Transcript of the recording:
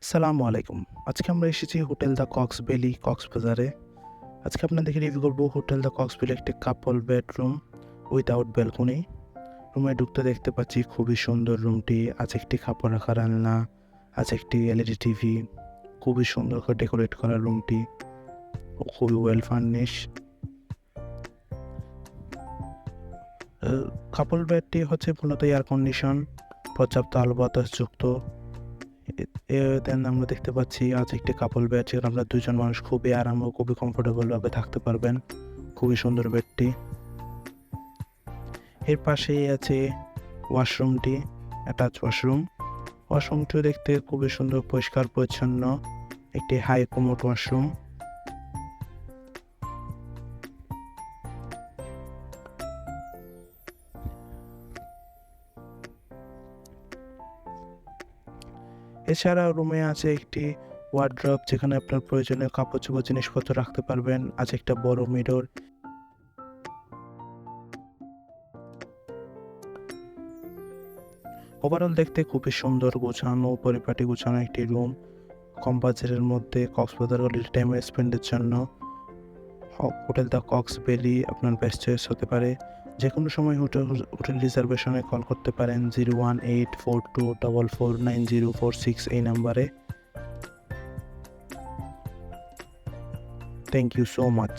আসসালামু আলাইকুম। আজকে আমরা এসেছি হোটেল দ্য কক্সভ্যালি কক্সবাজারে। আজকে আপনাদেরকে রিভিউ করব হোটেল দ্য কক্সভ্যালি একটি কাপল বেডরুম উইথআউট ব্যালকনি। রুমে ঢুকতে দেখতে পাচ্ছি খুবই সুন্দর রুমটি। আছে একটি কাপড় রাখার আলনা, আছে একটি এলইডি টিভি। খুবই সুন্দর করে ডেকোরেট করা রুমটি ও খুবই ওয়েল ফার্নিশ। কাপল বেডটি হচ্ছে মূলত এয়ার কন্ডিশন, পর্যাপ্ত আলো বাতাসযুক্ত। দেন আমরা দেখতে পাচ্ছি আজ একটি কাপল বেড, যেখানে আমরা দুজন মানুষ খুবই আরাম ও খুবই কমফোর্টেবল ভাবে থাকতে পারবেন। খুবই সুন্দর বেডটি। এর পাশেই আছে ওয়াশরুমটি, অ্যাটাচ ওয়াশরুম। ওয়াশরুমটিও দেখতে খুবই সুন্দর, পরিষ্কার পরিচ্ছন্ন একটি হাই কমোড ওয়াশরুম। এছাড়া রুমে আছে একটি ওয়ার্ড্রপ, যেখানে আপনার প্রয়োজনীয় কাপড় চোপড় জিনিসপত্র রাখতে পারবেন। আছে একটা বড় মিরর। ওভারঅল দেখতে খুবই সুন্দর, গোছানো, পরিপাটি গোছানো একটি রুম। কম বাজেটের মধ্যে কক্সবাজার হলিডে টাইম স্পেন্ডের জন্য হোটেল দ্য কক্সভ্যালি আপনার বেস্ট চয়েস হতে পারে। যে কোনো সময় হোটেল রিজার্ভেশনে কল করতে পারেন 01842449046 এই নাম্বারে। Thank you so much.